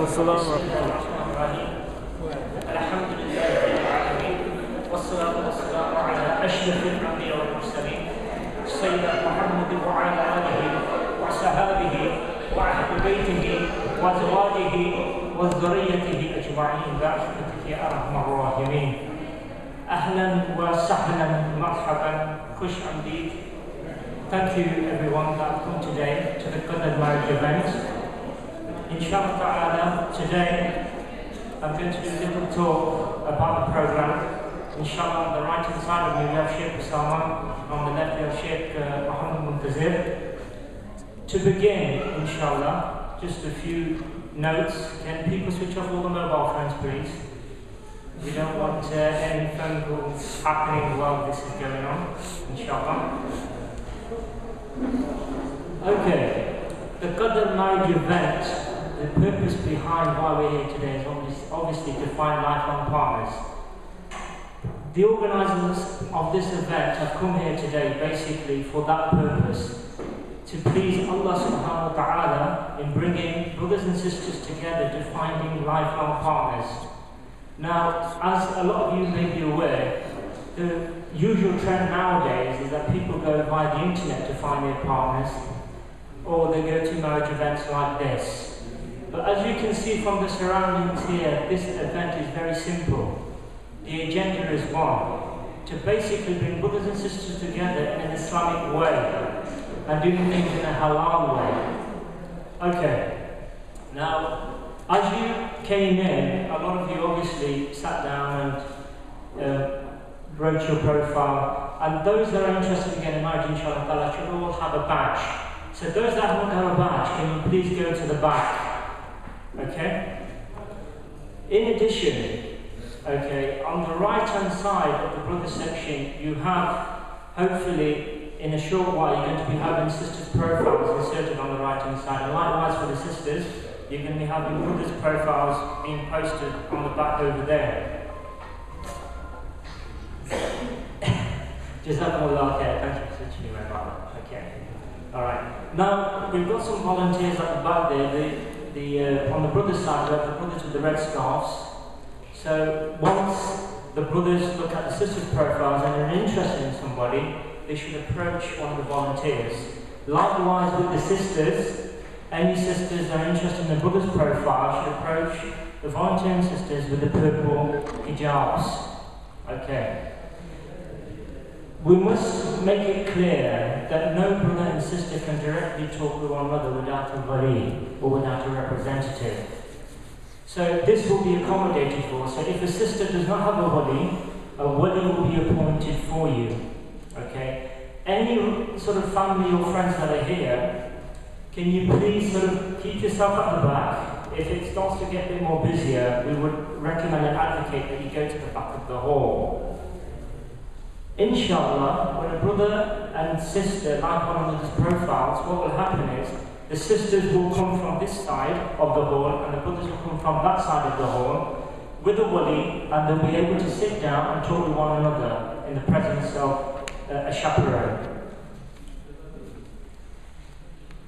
السلام ورحمة الله. الحمد لله رب العالمين والصلاة والسلام على أشرف الأنبياء والمرسلين سيدنا محمد وعلى آله وصحابه وأهل بيته وأزواجه وذريته أجمعين برحمتك يا أرحم الراحمين. أهلا وسهلا مرحبا خوش آمدید. Thank you everyone that have come today to the Qadr marriage event. Inshallah ta'ala, today I'm going to do a little talk about the program. Inshallah, on the right hand side of me we have Sheikh Usmah, on the left we have Sheikh Muhammad Muntazir. To begin, inshallah, just a few notes. Can people switch off all the mobile phones, please? We don't want any phone calls happening while this is going on, inshallah. Okay, the Qadr marriage event, the purpose behind why we're here today is obviously to find lifelong partners. The organisers of this event have come here today basically for that purpose, to please Allah subhanahu wa ta'ala in bringing brothers and sisters together to finding lifelong partners. Now, as a lot of you may be aware, the usual trend nowadays is that people go via the internet to find their partners, or they go to marriage events like this. But as you can see from the surroundings here, this event is very simple. The agenda is one, to basically bring brothers and sisters together in an Islamic way and doing things in a halal way. Okay, now as you came in, a lot of you obviously sat down and wrote your profile, and those that are interested in getting married, inshallah, should all have a badge. So those that don't have a badge, can you please go to the back? Okay? In addition, okay, on the right hand side of the brother section, you have, hopefully, in a short while, you're going to be having sisters' profiles inserted on the right hand side. And likewise for the sisters, you're going to be having brothers' profiles being posted on the back over there. Jazakumullah khair. Thank you for teaching me about that. Okay. Alright. Now, we've got some volunteers at the back there. On the brother's side, we have the brothers with the red scarves. So, once the brothers look at the sisters' profiles and are interested in somebody, they should approach one of the volunteers. Likewise with the sisters, any sisters that are interested in the brother's profile should approach the volunteering sisters with the purple hijabs. Okay. We must make it clear that no brother and sister can directly talk with one another without a wali or without a representative. So this will be accommodated for. So if a sister does not have a wali will be appointed for you. Okay? Any sort of family or friends that are here, can you please sort of keep yourself at the back? If it starts to get a bit more busier, we would recommend and advocate that you go to the back of the hall. Inshallah, when a brother and sister like one another's profiles, what will happen is the sisters will come from this side of the hall and the brothers will come from that side of the hall with a wali, and they'll be able to sit down and talk with one another in the presence of a chaperone.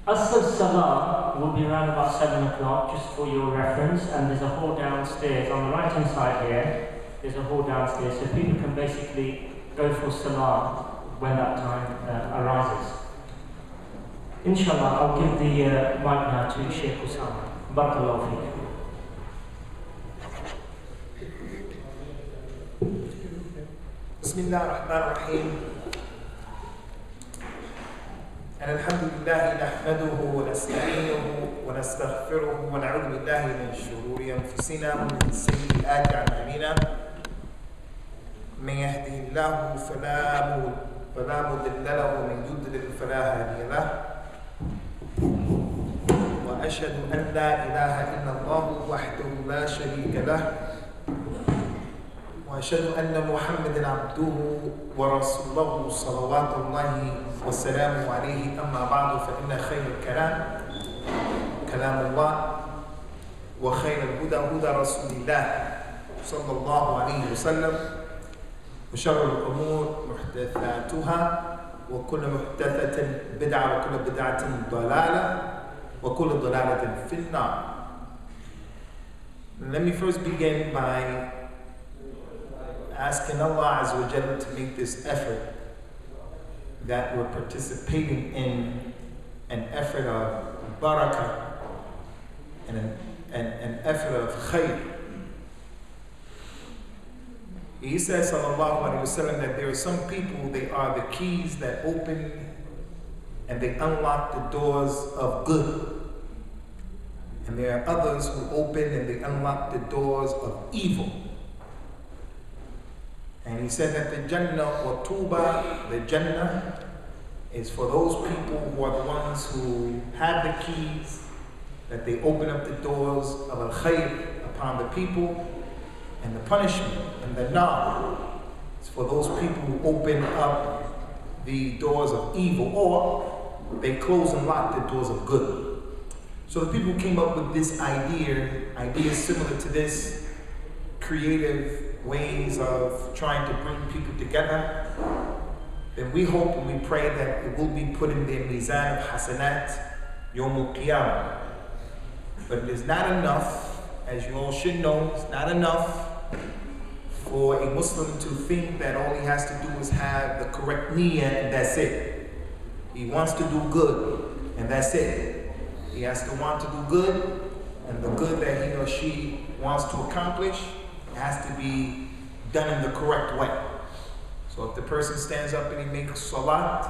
Asr Salah will be around about 7 o'clock, just for your reference, and there's a hall downstairs. On the right hand side here, there's a hall downstairs, so people can basically go for Salah when that time arises. Inshallah, I'll give the mic now to Sheikh Usmah. Barakallahu feek. Bismillah ar-Rahman ar-Rahim. الحمد لله نحمده ونستعينه ونستغفره ونعوذ بالله من شرور أنفسنا ومن سيئات أعمالنا. من يهده الله فلا مضل له ومن يضلل فلا هادي له. وأشهد أن لا إله إلا الله وحده لا شريك له. وأشهد أن محمدا عبده ورسوله صلوات الله والسلام عليه. أما بعد فإن خير الكلام كلام الله وخير الهدى هدى رسول الله صلى الله عليه وسلم. وشر الأمور محدثاتها وكل محدثة بدعة وكل بدعة ضلالة وكل ضلالة في النار. Let me first begin by asking Allah Azza wa Jalla to make this effort that we're participating in an effort of barakah and an effort of khayr. He says, sallallahu alaihi wasallam, that there are some people, they are the keys that open and they unlock the doors of good. And there are others who open and they unlock the doors of evil. And he said that the Jannah or Tuba, the Jannah, is for those people who are the ones who have the keys, that they open up the doors of al-khayr upon the people, and the punishment and the nar is for those people who open up the doors of evil, or they close and lock the doors of good. So the people who came up with this ideas similar to this, creative ways of trying to bring people together, then we hope and we pray that it will be put in the mizan of hasanat yawm al-qiyamah. But it is not enough, as you all should know, it's not enough for a Muslim to think that all he has to do is have the correct niyyah and that's it. He wants to do good and that's it. He has to want to do good, and the good that he or she wants to accomplish has to be done in the correct way. So if the person stands up and he makes salat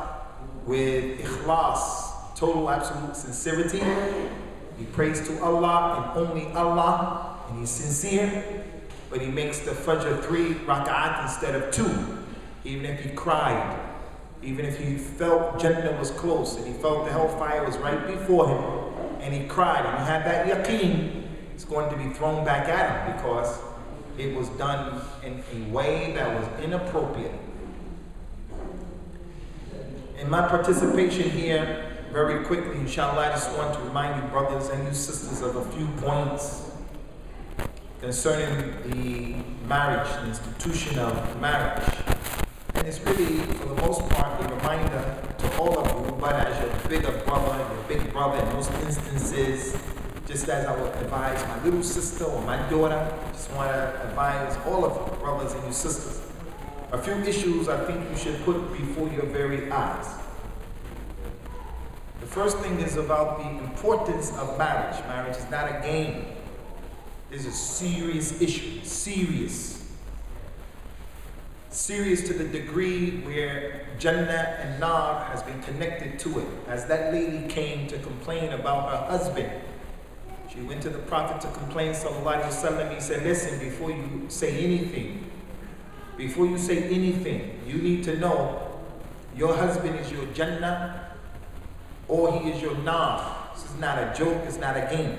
with ikhlas, total absolute sincerity, he prays to Allah and only Allah, and he's sincere, but he makes the Fajr 3 rak'at instead of 2, even if he cried, even if he felt Jannah was close and he felt the hellfire was right before him, and he cried and he had that yaqeen, it's going to be thrown back at him because it was done in a way that was inappropriate. In my participation here, very quickly, inshallah, I just want to remind you, brothers and you sisters, of a few points concerning the marriage, the institution of marriage. And it's really, for the most part, a reminder to all of you, but as your bigger brother, your big brother in most instances, just as I would advise my little sister or my daughter, just want to advise all of you, brothers and you sisters, a few issues I think you should put before your very eyes. The first thing is about the importance of marriage. Marriage is not a game. It's a serious issue, serious to the degree where Jannah and Nar has been connected to it. As that lady came to complain about her husband, she went to the Prophet to complain, sallallahu alaihi wasallam. He said, listen, before you say anything, you need to know your husband is your Jannah or he is your Nar. This is not a joke, it's not a game.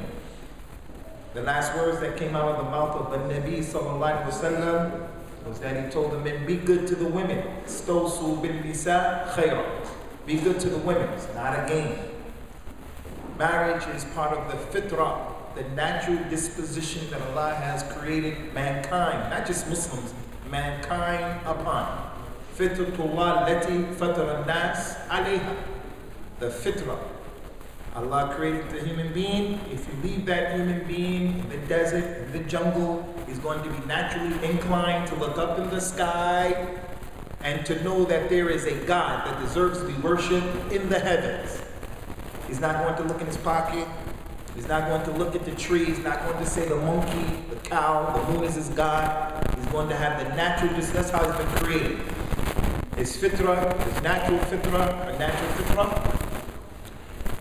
The last words that came out of the mouth of the Nabi sallallahu alaihi wasallam was that he told the men, be good to the women. Stawsu bin nisa khayra. Be good to the women. It's not a game. Marriage is part of the fitrah, the natural disposition that Allah has created mankind, not just Muslims, mankind upon. Fitratullah lati fatara nas alayha. The fitrah. Allah created the human being. If you leave that human being in the desert, in the jungle, he's going to be naturally inclined to look up in the sky and to know that there is a God that deserves to be worshipped in the heavens. He's not going to look in his pocket. He's not going to look at the tree. He's not going to say the monkey, the cow, the moon is his God. He's going to have the natural, that's how he's been created. His fitrah, his natural fitrah,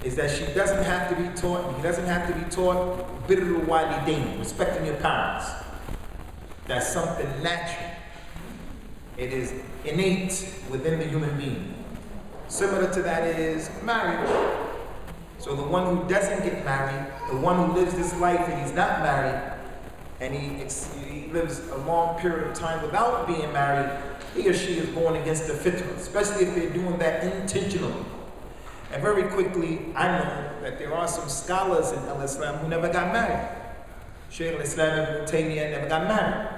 is that she doesn't have to be taught, he doesn't have to be taught birrul walidain, respecting your parents. That's something natural. It is innate within the human being. Similar to that is marriage. So the one who doesn't get married, the one who lives this life and he's not married, and he lives a long period of time without being married, he or she is going against the fitrah, especially if they're doing that intentionally. And very quickly, I know that there are some scholars in al-Islam who never got married. Shaykh al-Islam ibn Taymiyyah never got married.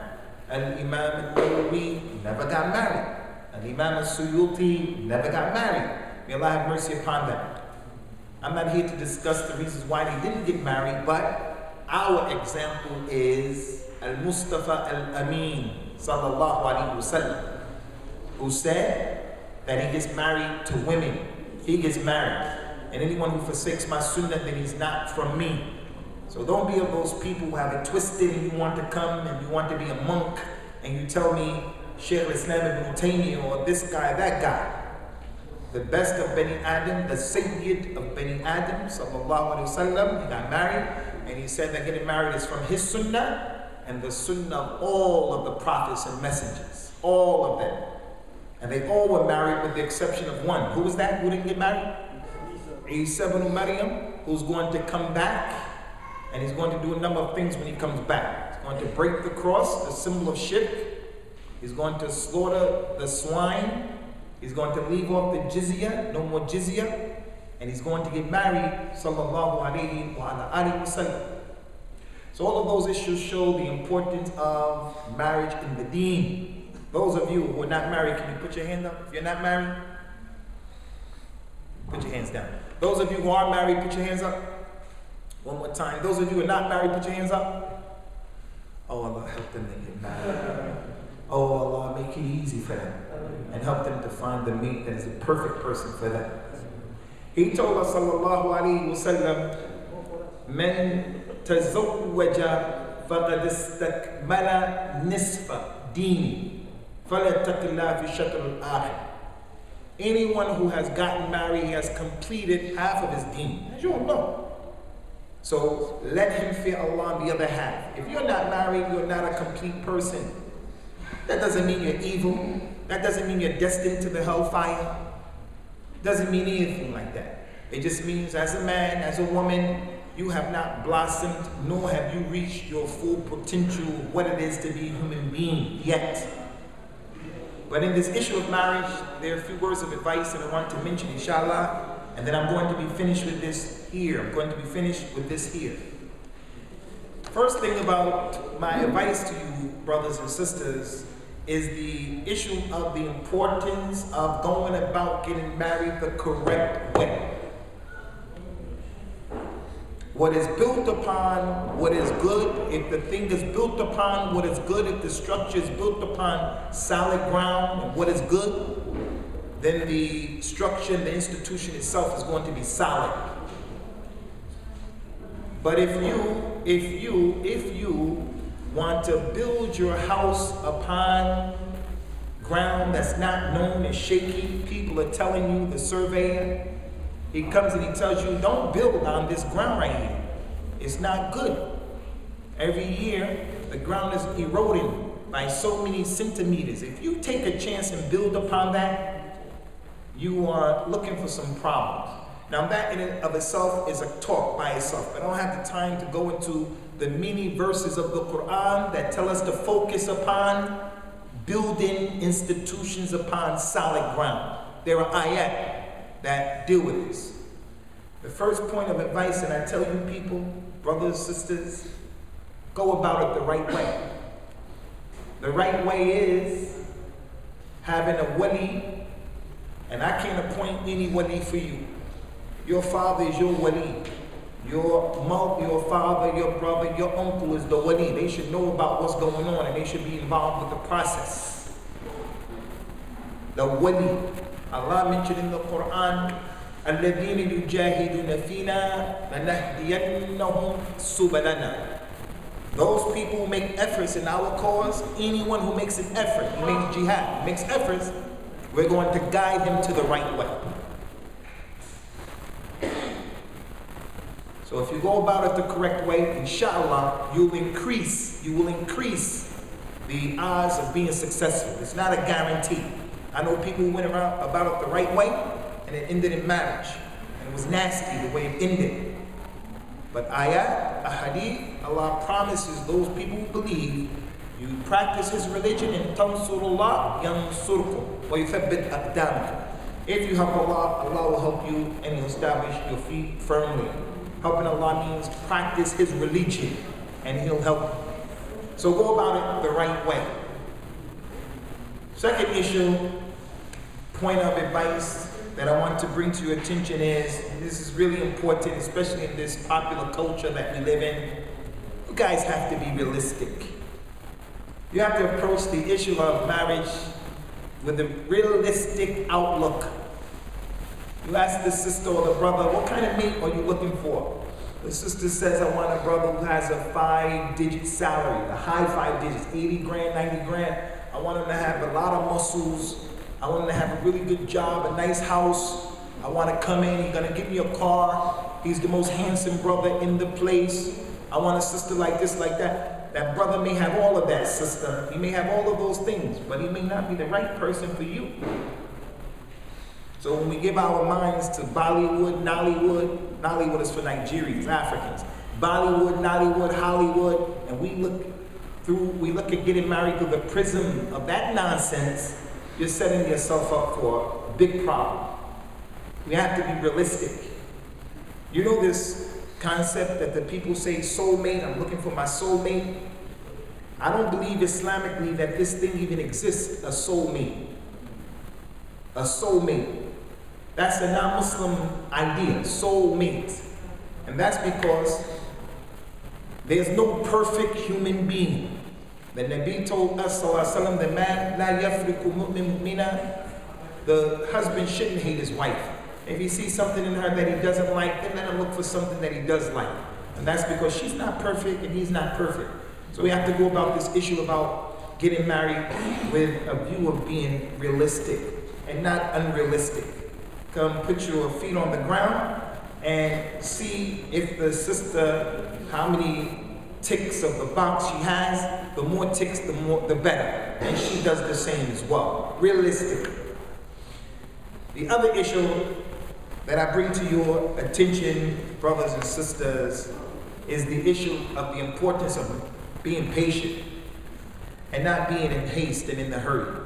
Al-Imam al-Nawawi never got married. Al-Imam al-Suyuti never got married. May Allah have mercy upon them. I'm not here to discuss the reasons why they didn't get married, but our example is Al-Mustafa Al-Amin sallallahu alaihi wasallam, who said that he gets married to women. He gets married. And anyone who forsakes my sunnah, then he's not from me. So don't be of those people who have it twisted and you want to come and you want to be a monk and you tell me Shaykh al-Islam ibn Taymiyyah or this guy, that guy. The best of Bani Adam, the Sayyid of Bani Adam, sallallahu alaihi wasallam, he got married and he said that getting married is from his sunnah and the sunnah of all of the prophets and messengers, all of them. And they all were married with the exception of one. Who was that? Who didn't get married? Isa ibn Maryam, who's going to come back and he's going to do a number of things when he comes back. He's going to break the cross, the symbol of shirk. He's going to slaughter the swine. He's going to leave off the jizya, no more jizya. And he's going to get married, sallallahu alayhi wa sallam. So all of those issues show the importance of marriage in the deen. Those of you who are not married, can you put your hand up? If you're not married, put your hands down. Those of you who are married, put your hands up. One more time. Those of you who are not married, put your hands up. Oh, Allah, help them to get married. Oh, Allah, make it easy for them. And help them to find the mate that is a perfect person for them. He told us, sallallahu alayhi wa sallam, "Man tazawwaja faqad istakmala nisfa dini, fala taqillah fi shatr al-akhir." Anyone who has gotten married, he has completed half of his deen. As you all know. So let him fear Allah on the other half. If you're not married, you're not a complete person. That doesn't mean you're evil. That doesn't mean you're destined to the hellfire. Doesn't mean anything like that. It just means as a man, as a woman, you have not blossomed, nor have you reached your full potential of what it is to be a human being yet. But in this issue of marriage, there are a few words of advice that I want to mention, inshallah, and then I'm going to be finished with this here. I'm going to be finished with this here. First thing about my advice to you, brothers and sisters, is the issue of the importance of going about getting married the correct way. What is built upon what is good, if the thing is built upon what is good, if the structure is built upon solid ground and what is good, then the structure and the institution itself is going to be solid. But if you want to build your house upon ground that's not known, is shaky, people are telling you, the surveyor, he comes and he tells you, don't build on this ground right here. It's not good. Every year, the ground is eroding by so many centimeters. If you take a chance and build upon that, you are looking for some problems. Now that in and of itself is a talk by itself. I don't have the time to go into the many verses of the Quran that tell us to focus upon building institutions upon solid ground. There are ayat that deal with this. The first point of advice, and I tell you people, brothers, sisters, go about it the right way. The right way is having a wali, and I can't appoint any wali for you. Your father is your wali. Your mother, your father, your brother, your uncle is the wali. They should know about what's going on and they should be involved with the process. The wali. Allah mentioned in the Quran, الَّذِينَ يُجَاهِدُونَ فِينَا لَنَهْدِيَنَّهُمْ سُبَلَنَا. Those people who make efforts in our cause, anyone who makes an effort, he makes jihad, makes efforts, we're going to guide him to the right way. So if you go about it the correct way, inshallah, you will increase the odds of being successful. It's not a guarantee. I know people who went about it the right way, and it ended in marriage. And it was nasty the way it ended. But ayat, ahadith, Allah promises those people who believe, you practice His religion, and tansurullah yansurkum wa yuthabbit aqdamakum. If you help Allah, Allah will help you and He'll establish your feet firmly. Helping Allah means practice His religion, and He'll help you. So go about it the right way. Second issue, point of advice that I want to bring to your attention is, this is really important, especially in this popular culture that we live in, guys have to be realistic. You have to approach the issue of marriage with a realistic outlook. You ask the sister or the brother, what kind of mate are you looking for? The sister says, I want a brother who has a 5-digit salary, a high 5 digits, 80 grand, 90 grand. I want him to have a lot of muscles. I want him to have a really good job, a nice house. I want to come in, he's going to give me a car. He's the most handsome brother in the place. I want a sister like this, like that. That brother may have all of that, sister. He may have all of those things, but he may not be the right person for you. So when we give our minds to Bollywood, Nollywood is for Nigerians, Africans. Bollywood, Nollywood, Hollywood, and we look at getting married through the prism of that nonsense, you're setting yourself up for a big problem. We have to be realistic. You know this concept that the people say, soulmate, I'm looking for my soulmate? I don't believe Islamically that this thing even exists, a soulmate. A soulmate. That's a non-Muslim idea, soulmate. And that's because there's no perfect human being. The Nabi told us, sallallahu the man, la yafriku mu'min mu'mina, the husband shouldn't hate his wife. If he sees something in her that he doesn't like, then let him look for something that he does like. And that's because she's not perfect and he's not perfect. So we have to go about this issue about getting married with a view of being realistic and not unrealistic. Come put your feet on the ground and see if the sister, how many ticks of the box she has. The more ticks, the better. And she does the same as well. Realistic. The other issue that I bring to your attention, brothers and sisters, is the issue of the importance of being patient and not being in haste and in the hurry.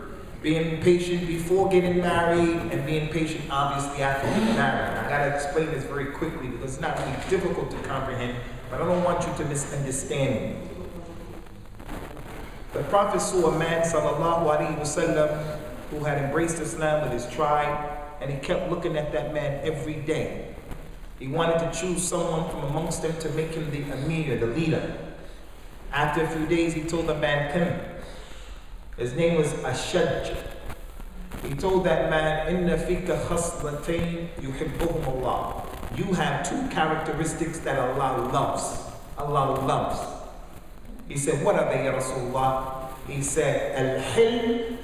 Being patient before getting married and being patient obviously after getting married. I gotta explain this very quickly because it's not really difficult to comprehend, but I don't want you to misunderstand me. The Prophet saw a man, sallallahu alaihi wasallam, who had embraced Islam with his tribe, and he kept looking at that man every day. He wanted to choose someone from amongst them to make him the Amir, the leader. After a few days, he told the man, come. His name was Ashaj. He told that man, Inna fika khaslatayn yuhibbuhum Allah. You have two characteristics that Allah loves. Allah loves. He said, what are they, Ya Rasulullah? He said, Al-Hilm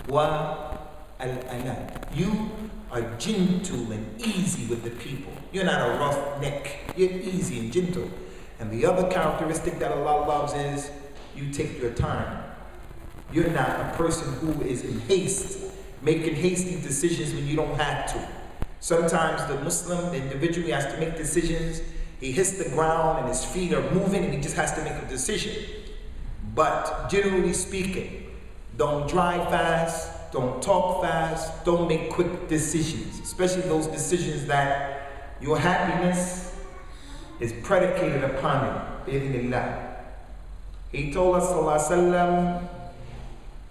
wa Al-Anam. You are gentle and easy with the people. You're not a rough neck. You're easy and gentle. And the other characteristic that Allah loves is you take your time. You're not a person who is in haste, making hasty decisions when you don't have to. Sometimes the Muslim, the individual, he has to make decisions. He hits the ground and his feet are moving and he just has to make a decision. But generally speaking, don't drive fast, don't talk fast, don't make quick decisions, especially those decisions that your happiness is predicated upon it. Bi'idhnillah. He told us, sallallahu alaihi wasallam,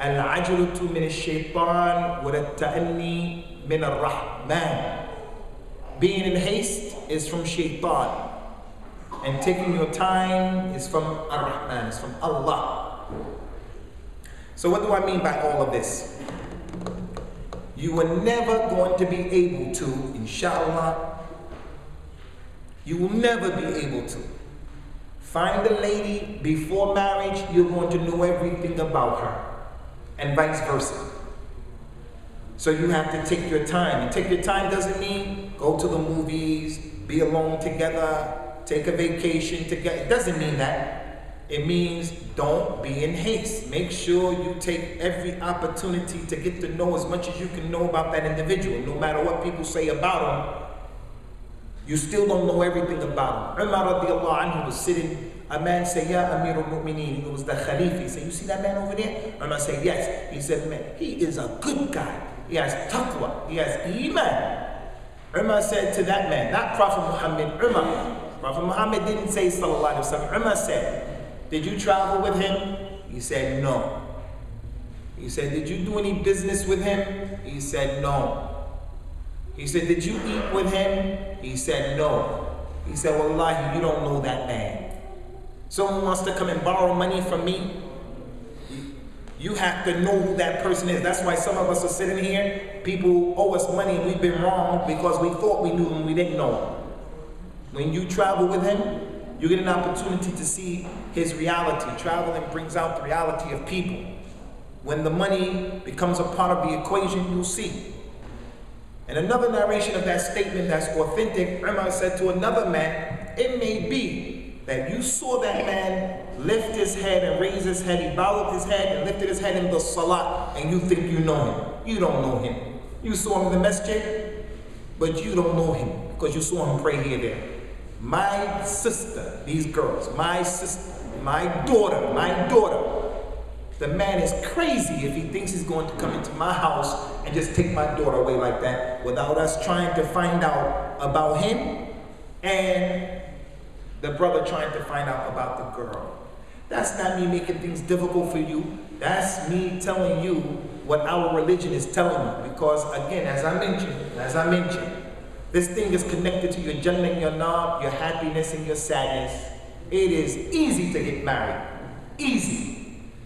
Al-ajlatu min ash-shaytan wa at-ta'anni min ar-rahman. Being in haste is from shaitan, and taking your time is from ar-Rahman, it's from Allah. So what do I mean by all of this? You are never going to be able to, inshallah, you will never be able to find a lady before marriage. You're going to know everything about her, and vice versa. So you have to take your time. And take your time doesn't mean go to the movies, be alone together, take a vacation together. It doesn't mean that. It means don't be in haste. Make sure you take every opportunity to get to know as much as you can know about that individual. No matter what people say about him, you still don't know everything about him. Umar radiallahu anhu was sitting. A man said, Ya Amir al-Mu'mineen. It was the Khalifa. He said, you see that man over there? Umar said, yes. He said, man, he is a good guy. He has taqwa. He has iman. Umar said to that man, not Prophet Muhammad, Umar. Prophet Muhammad didn't say sallallahu alaihi wasallam. Umar said, did you travel with him? He said, no. He said, did you do any business with him? He said, no. He said, did you eat with him? He said, no. He said, wallahi, you don't know that man. Someone wants to come and borrow money from me, you have to know who that person is. That's why some of us are sitting here, people owe us money and we've been wrong because we thought we knew him, we didn't know him. When you travel with him, you get an opportunity to see his reality. Traveling brings out the reality of people. When the money becomes a part of the equation, you'll see. And another narration of that statement that's authentic, Umar said to another man, it may be that you saw that man lift his head and raise his head, he bowed his head and lifted his head in the salat, and you think you know him. You don't know him. You saw him in the masjid, but you don't know him because you saw him pray here and there. My sister, these girls, my sister, my daughter, the man is crazy if he thinks he's going to come into my house and just take my daughter away like that without us trying to find out about him and the brother trying to find out about the girl. That's not me making things difficult for you. That's me telling you what our religion is telling you. Because again, as I mentioned, this thing is connected to your Jannah and your Nar, your happiness and your sadness. It is easy to get married. Easy.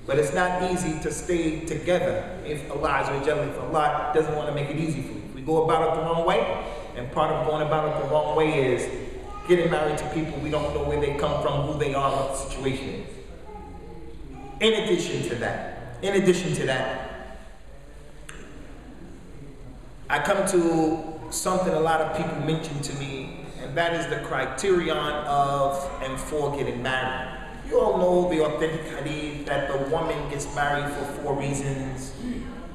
But it's not easy to stay together if Allah doesn't want to make it easy for you. We go about it the wrong way, and part of going about it the wrong way is getting married to people we don't know where they come from, who they are, what the situation is. In addition to that, I come to something a lot of people mention to me, and that is the criterion of and for getting married. You all know the authentic hadith that the woman gets married for 4 reasons.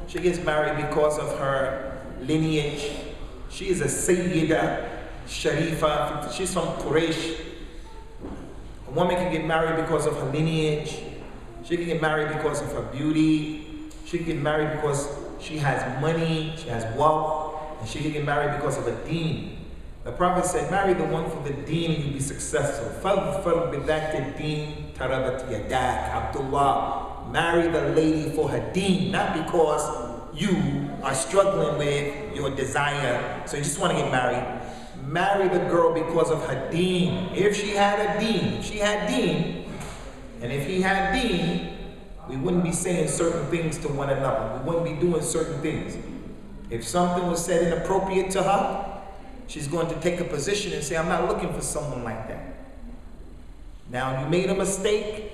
She gets married because of her lineage. She is a Sayyida, Sharifa, she's from Quraysh. A woman can get married because of her lineage. She can get married because of her beauty. She can get married because she has money, she has wealth, and she can get married because of a deen. The Prophet said, marry the one for the deen and you'll be successful. Abdullah, marry the lady for her deen, not because you are struggling with your desire, so you just want to get married. Marry the girl because of her deen. If she had a deen, and if he had deen, we wouldn't be saying certain things to one another. We wouldn't be doing certain things. If something was said inappropriate to her, she's going to take a position and say, I'm not looking for someone like that. Now, you made a mistake,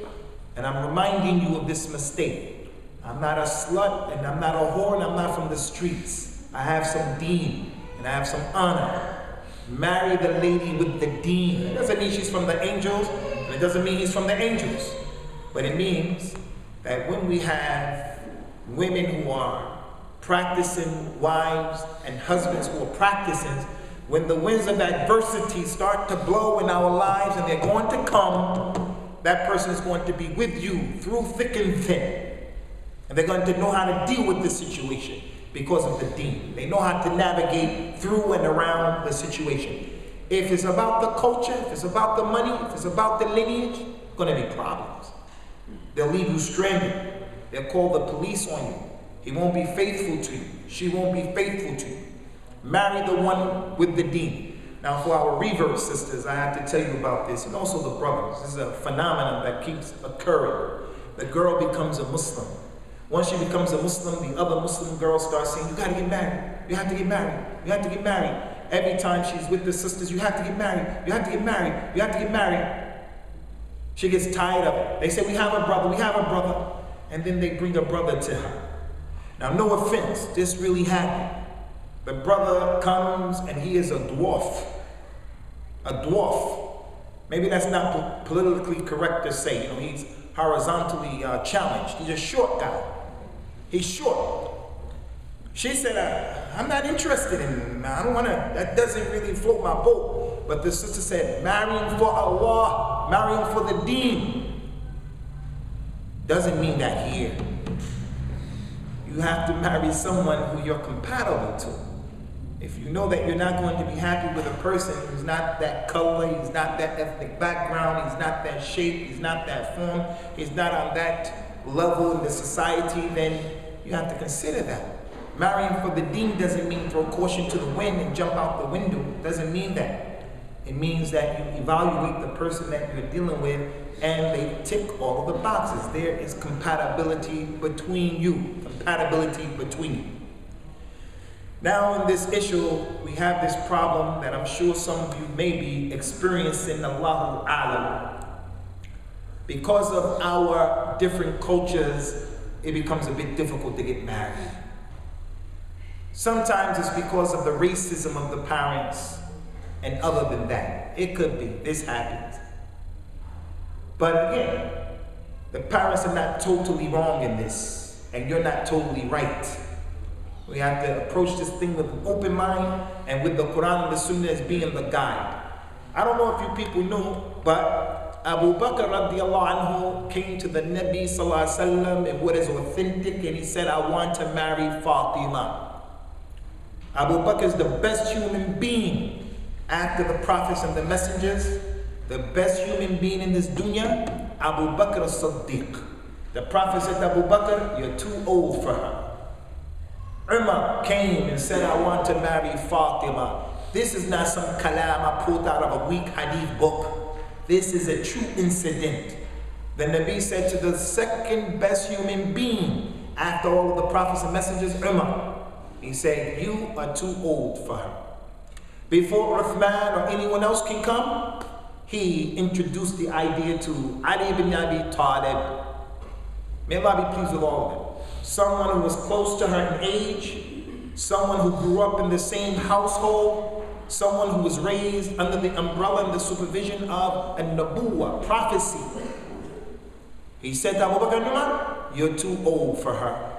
and I'm reminding you of this mistake. I'm not a slut, and I'm not a whore, and I'm not from the streets. I have some deen, and I have some honor. Marry the lady with the deen. It doesn't mean she's from the angels, and it doesn't mean he's from the angels. But it means that when we have women who are practicing wives and husbands who are practicing, when the winds of adversity start to blow in our lives and they're going to come, that person is going to be with you through thick and thin. And they're going to know how to deal with this situation because of the deen. They know how to navigate through and around the situation. If it's about the culture, if it's about the money, if it's about the lineage, it's going to be problems. They'll leave you stranded. They'll call the police on you. He won't be faithful to you. She won't be faithful to you. Marry the one with the deen. Now for our revert sisters, I have to tell you about this, and also the brothers. This is a phenomenon that keeps occurring. The girl becomes a Muslim. Once she becomes a Muslim, the other Muslim girls start saying, you gotta get married. You have to get married. You have to get married. Every time she's with the sisters, you have to get married. You have to get married. You have to get married. She gets tired of it. They say, we have a brother, we have a brother. And then they bring a brother to her. Now, no offense, this really happened. The brother comes and he is a dwarf. A dwarf. Maybe that's not politically correct to say. You know, he's horizontally challenged. He's a short guy. He's short. She said, I'm not interested in him. I don't want to, that doesn't really float my boat. But the sister said, marry him for Allah. Marry him for the deen. Doesn't mean that here. You have to marry someone who you're compatible to. If you know that you're not going to be happy with a person who's not that color, he's not that ethnic background, he's not that shape, he's not that form, he's not on that level in the society, then you have to consider that. Marrying for the deen doesn't mean throw caution to the wind and jump out the window. It doesn't mean that. It means that you evaluate the person that you're dealing with and they tick all of the boxes. There is compatibility between you. Compatibility between you. Now in this issue, we have this problem that I'm sure some of you may be experiencing, Allahu A'lam. Because of our different cultures, it becomes a bit difficult to get married. Sometimes it's because of the racism of the parents, and other than that, it could be, this happens. But again, the parents are not totally wrong in this, and you're not totally right. We have to approach this thing with an open mind, and with the Quran and the Sunnah as being the guide. I don't know if you people know, but Abu Bakr radiallahu anhu came to the Nabi sallallahu alaihi wasallam in what is authentic, and he said, I want to marry Fatima. Abu Bakr is the best human being after the prophets and the messengers. The best human being in this dunya, Abu Bakr as-Siddiq. The prophet said to Abu Bakr, you're too old for her. Ummah came and said, I want to marry Fatima. This is not some kalam I pulled out of a weak hadith book. This is a true incident. The Nabi said to the second best human being after all of the prophets and messengers, Ummah, he said, you are too old for her. Before Uthman or anyone else can come, he introduced the idea to Ali ibn Abi Talib. May Allah be pleased with all of them. Someone who was close to her in age, someone who grew up in the same household, someone who was raised under the umbrella and the supervision of a Nabuwah, prophecy. He said to Abu Bakr and Umar, you're too old for her.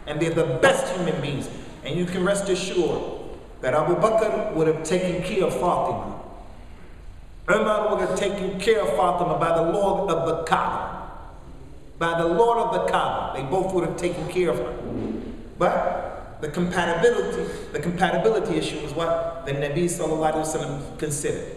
And they're the best human beings. And you can rest assured that Abu Bakr would have taken care of Fatima. Umar would have taken care of Fatima by the Lord of the Kaaba. By the Lord of the Kaaba. They both would have taken care of her. But the compatibility issue is what the Nabi sallallahu alaihi wasallam considered.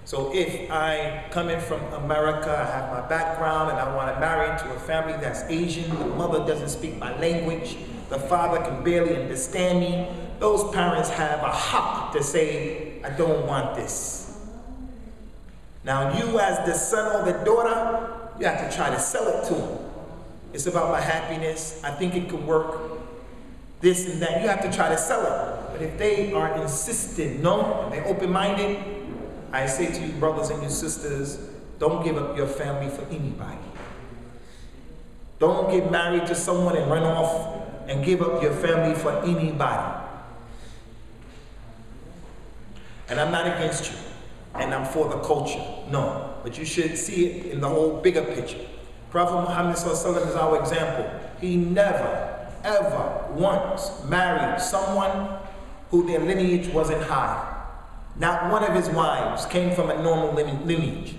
So if I come in from America, I have my background, and I want to marry into a family that's Asian, the mother doesn't speak my language, the father can barely understand me, those parents have a haq to say, I don't want this. Now you as the son or the daughter, you have to try to sell it to them. It's about my happiness, I think it could work, this and that. You have to try to sell it. But if they are insistent, no, and they're open-minded, I say to you brothers and your sisters, don't give up your family for anybody. Don't get married to someone and run off and give up your family for anybody. And I'm not against you, and I'm for the culture, no. But you should see it in the whole bigger picture. Prophet Muhammad ﷺ is our example. He never, ever once married someone who their lineage wasn't high. Not one of his wives came from a normal lineage.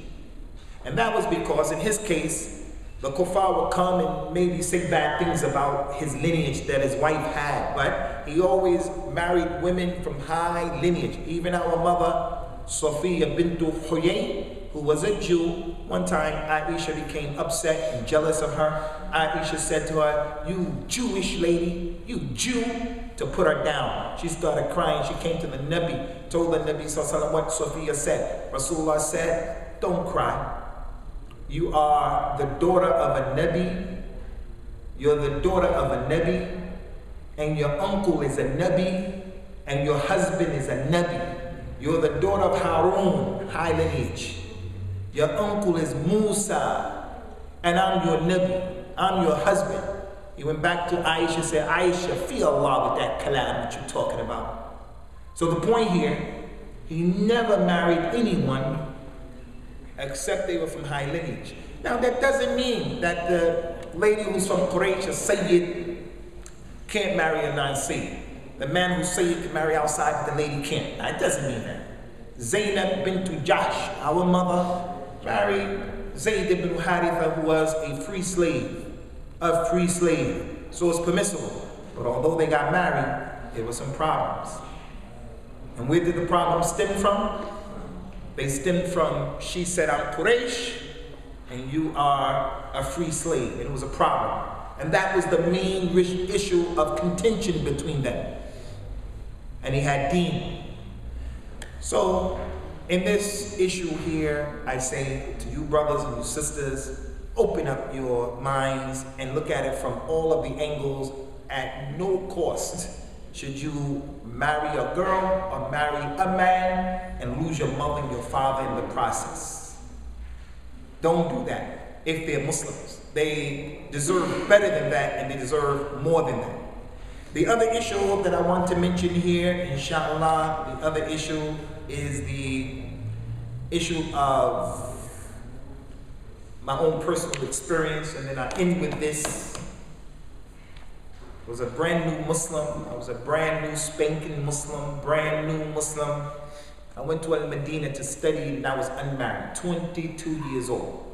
And that was because, in his case, the kuffar would come and maybe say bad things about his lineage that his wife had. But he always married women from high lineage. Even our mother, Sophia bint Huyay, who was a Jew, one time Aisha became upset and jealous of her. Aisha said to her, you Jewish lady, you Jew, to put her down. She started crying. She came to the Nabi, told the Nabi sallallahu what Sophia said. Rasulullah said, don't cry. You are the daughter of a Nabi. You're the daughter of a Nabi. And your uncle is a Nabi. And your husband is a Nabi. You're the daughter of Harun, high lineage. Your uncle is Musa. And I'm your Nabi. I'm your husband. He went back to Aisha and said, Aisha, fear Allah with that kalam that you're talking about. So the point here, he never married anyone except they were from high lineage. Now that doesn't mean that the lady who's from Quraysh, a Sayyid, can't marry a non-Sayyid. The man who's Sayyid can marry outside, but the lady can't. Now, it doesn't mean that. Zainab bint Jahsh, our mother, married Zayd ibn Haritha, who was a free slave. So it's permissible. But although they got married, there were some problems. And where did the problem stem from? They stemmed from, she said, I'm Quraysh, and you are a free slave. And it was a problem. And that was the main issue of contention between them. And he had deen. So In this issue here, I say to you brothers and you sisters, open up your minds and look at it from all of the angles. At no cost should you marry a girl or marry a man and lose your mother and your father in the process. Don't do that. If they're Muslims, they deserve better than that, and they deserve more than that. The other issue that I want to mention here, inshallah, the other issue is the issue of my own personal experience, and then I end with this. I was a brand new Muslim. I was a brand new spanking Muslim, brand new Muslim. I went to Al-Medina to study, and I was unmarried, 22 years old.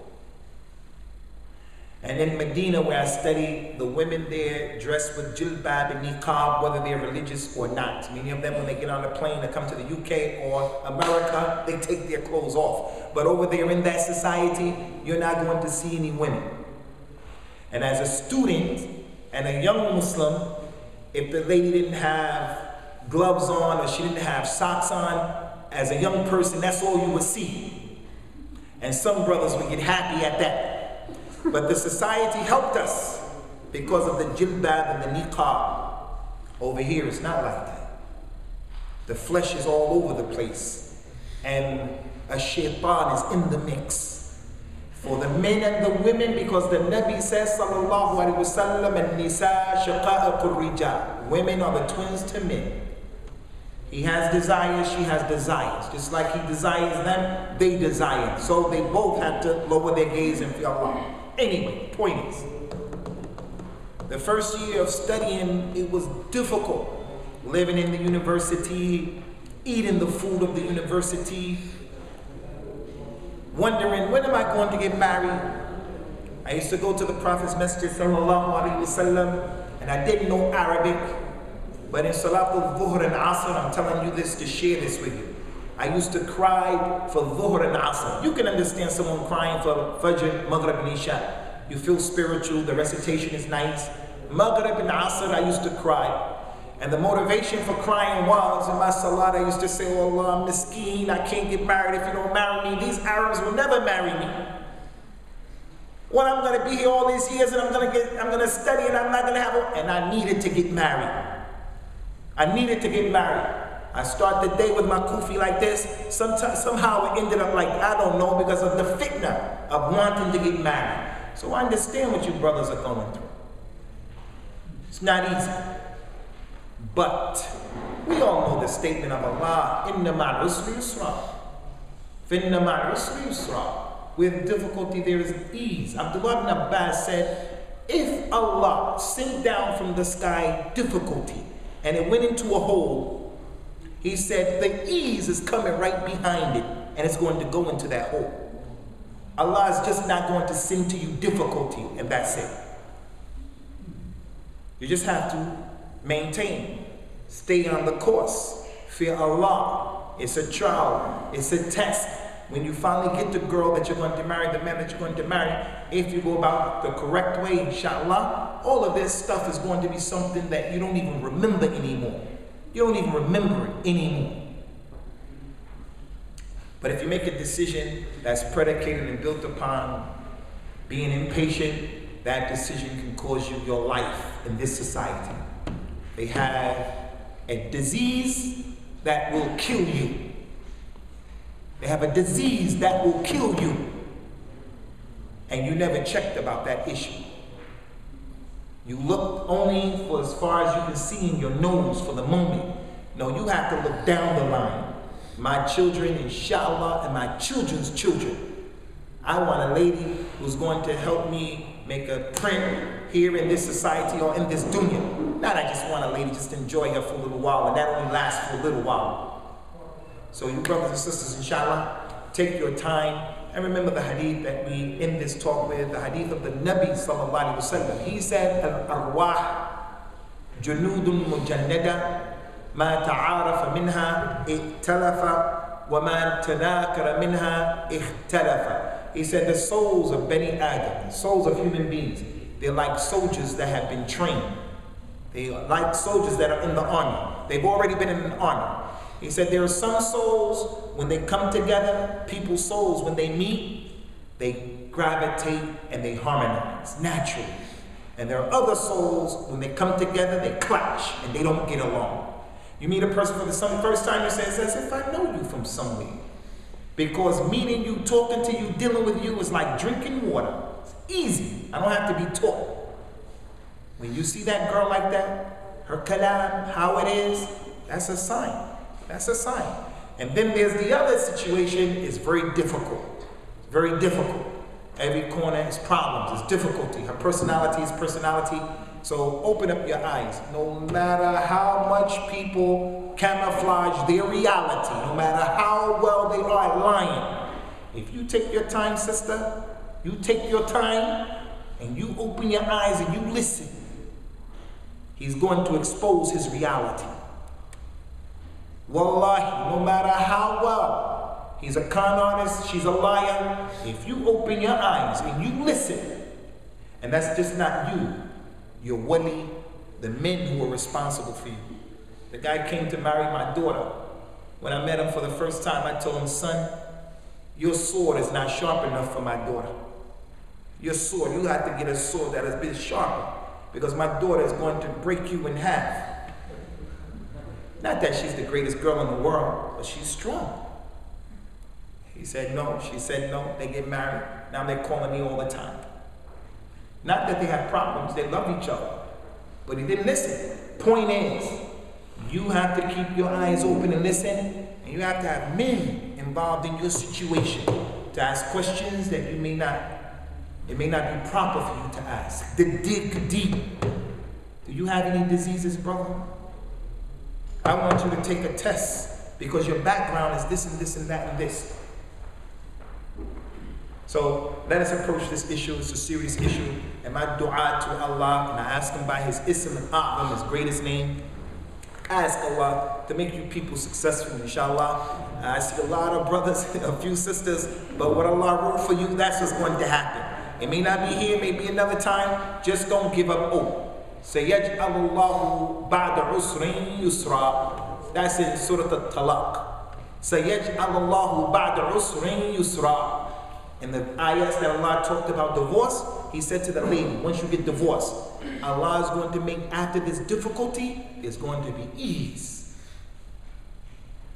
And in Medina, where I studied, the women there dress with jilbab and niqab, whether they're religious or not. Many of them, when they get on a plane to come to the UK or America, they take their clothes off. But over there in that society, you're not going to see any women. And as a student and a young Muslim, if the lady didn't have gloves on or she didn't have socks on, as a young person, that's all you would see. And some brothers would get happy at that. But the society helped us because of the jilbab and the niqab. Over here, it's not like that. The flesh is all over the place. And a shaitan is in the mix. For the men and the women, because the Nabi says, sallallahu alaihi wasallam, an-nisa shaqa'aqur rijal. Women are the twins to men. He has desires, she has desires. Just like he desires them, they desire. So they both have to lower their gaze and fear Allah. Anyway, point is, the first year of studying, it was difficult. Living in the university, eating the food of the university, wondering, when am I going to get married? I used to go to the Prophet's Masjid, sallallahu alaihi wasallam, and I didn't know Arabic. But in Salatul Dhuhr and Asr, I'm telling you this to share this with you. I used to cry for Dhuhr and Asr. You can understand someone crying for Fajr, Maghrib and Isha. You feel spiritual, the recitation is nice. Maghrib and Asr, I used to cry. And the motivation for crying was, in my salat, I used to say, oh Allah, I'm miskeen, I can't get married if you don't marry me. These Arabs will never marry me. Well, I'm going to be here all these years and I'm going to study and I'm not going to have a... And I needed to get married. I needed to get married. I start the day with my kufi like this. Somehow it ended up like, I don't know, because of the fitna of wanting to get married. So I understand what you brothers are going through. It's not easy. But we all know the statement of Allah, Inna ma'al usri yusra. Finna ma'al usri yusra. With difficulty there is ease. Abdullah ibn Abbas said, if Allah sent down from the sky difficulty and it went into a hole, he said the ease is coming right behind it and it's going to go into that hole. Allah is just not going to send to you difficulty and that's it. You just have to maintain, stay on the course, fear Allah. It's a trial, it's a test. When you finally get the girl that you're going to marry, the man that you're going to marry, if you go about the correct way, inshallah, all of this stuff is going to be something that you don't even remember anymore. You don't even remember it anymore. But if you make a decision that's predicated and built upon being impatient, that decision can cause you your life in this society. They have a disease that will kill you. They have a disease that will kill you. And you never checked about that issue. You look only for as far as you can see in your nose for the moment. No, you have to look down the line. My children, inshallah, and my children's children. I want a lady who's going to help me make a print here in this society or in this dunya. Not I just want a lady just to enjoy her for a little while, and that only lasts for a little while. So you brothers and sisters, inshallah, take your time. And remember the hadith that we end this talk with, the hadith of the Nabi sallallahu alaihi wasallam. He said, "Al-arwah junudun mujannada ma ta'arafa minha iktalafa wa ma tadakara minha ikhtalafa." He said the souls of Bani Adam, the souls of human beings, they're like soldiers that have been trained. They are like soldiers that are in the army. They've already been in the army. He said there are some souls, when they come together, people's souls, when they meet, they gravitate and they harmonize naturally. And there are other souls, when they come together, they clash and they don't get along. You meet a person for the first time, you say, it's as if I know you from somewhere. Because meeting you, talking to you, dealing with you is like drinking water. It's easy. I don't have to be taught. When you see that girl like that, her kalam, how it is, that's a sign. That's a sign. And then there's the other situation, it's very difficult. Very difficult. Every corner is problems, it's difficulty. Her personality is personality. So open up your eyes. No matter how much people camouflage their reality, no matter how well they are lying, if you take your time, sister, you take your time and you open your eyes and you listen, he's going to expose his reality. Wallahi, no matter how well, he's a con artist, she's a liar, if you open your eyes and you listen, and that's just not you, your wali, the men who are responsible for you. The guy came to marry my daughter. When I met him for the first time, I told him, son, your sword is not sharp enough for my daughter. Your sword, you have to get a sword that is a bit sharper, because my daughter is going to break you in half. Not that she's the greatest girl in the world, but she's strong. He said no, she said no, they get married. Now they're calling me all the time. Not that they have problems, they love each other. But he didn't listen. Point is, you have to keep your eyes open and listen, and you have to have men involved in your situation to ask questions that it may not be proper for you to ask. To dig deep. Do you have any diseases, brother? I want you to take a test because your background is this and this and that and this. So let us approach this issue. It's a serious issue. And my dua to Allah, and I ask him by his ism al-a'zam, his greatest name, ask Allah to make you people successful, inshallah. I see a lot of brothers, a few sisters, but what Allah wrote for you, that's what's going to happen. It may not be here, maybe another time. Just don't give up hope. سَيَجْعَلُ اللَّهُ بَعْدَ عُسْرٍ يُسْرًا. That's in Surah Al-Talaq. سَيَجْعَلُ اللَّهُ بَعْدَ عُسْرٍ يُسْرًا. In the ayahs that Allah talked about divorce, he said to the lady, once you get divorced, Allah is going to make, after this difficulty, there's going to be ease.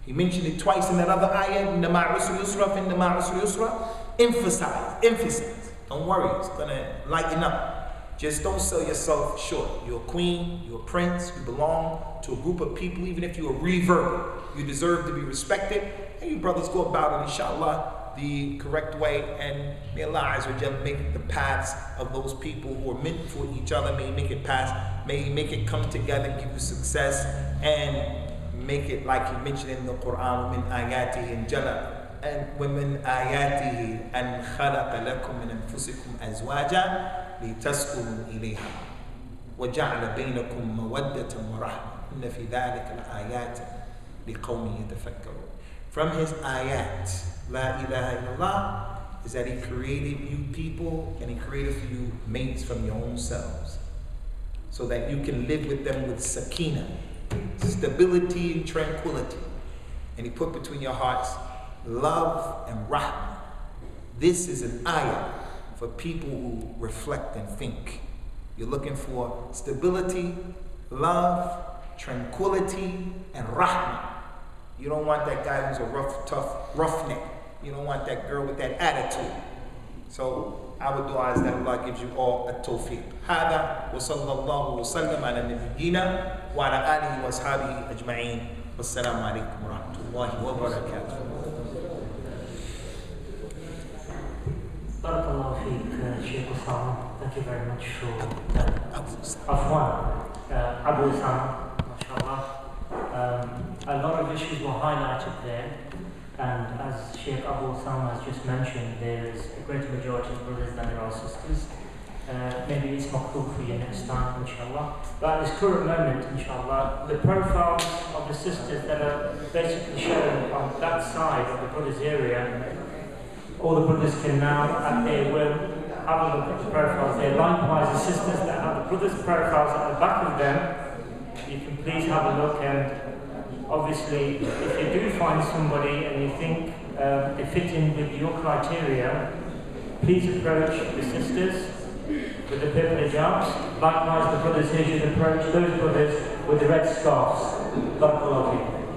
He mentioned it twice in that other ayah, إِنَّمَا عُسْرِ يُسْرًا فِإِنَّمَا عُسْرِ يُسْرًا. Emphasize. Don't worry, it's going to lighten up. Just don't sell yourself short. You're a queen, you're a prince, you belong to a group of people, even if you're a revert, you deserve to be respected. And you brothers go about it, inshallah, the correct way, and may Allah Azza wa Jalla make the paths of those people who are meant for each other, may He make it pass, may He make it come together, give you success, and make it like He mentioned in the Quran, min ayatihi and jalla. And وَمِنْ آيَاتِهِ أَنْ خَلَقَ لَكُم مِّنْ أَنفُسِكُمْ أَزْوَاجًا لِتَسْكُنُوا إِلَيْهَا وَجَعَلَ بَيْنَكُم مَّوَدَّةً وَرَحْمَةً إِنَّ فِي ذَلِكَ لَآيَاتٍ لِقَوْمٍ يَتَفَكَّرُونَ. From His ayat, La ilaha illallah, is that He created you people and He created for you mates from your own selves, so that you can live with them with sakina, stability and tranquility. And He put between your hearts love and rahmah. This is an ayah for people who reflect and think. You're looking for stability, love, tranquility, and rahmah. You don't want that guy who's a rough, tough, roughneck. You don't want that girl with that attitude. So our dua is that Allah gives you all a tawfiq. هذا وصلى الله وسلم على نبينا وعلى آله وأصحابه أجمعين. والسلام عليكم ورحمة الله وبركاته. Barakallahu feek, Sheikh Usama. Thank you very much for Afwan, Abu Usama, mashallah. A lot of issues were highlighted there, and as Sheikh Abu Usama has just mentioned, there is a greater majority of brothers than there are sisters. Maybe it's makhluk for you next time, inshallah. But at this current moment, inshallah, the profiles of the sisters that are basically shown on that side of the brothers' area, all the brothers can now, at their will, have a look at the profiles there. Likewise, the sisters that have the brothers' profiles at the back of them, you can please have a look and obviously, if you do find somebody and you think they fit in with your criteria, please approach the sisters with the purple hijabs. Likewise, the brothers here should approach those brothers with the red scarves. Barakallahu feekum.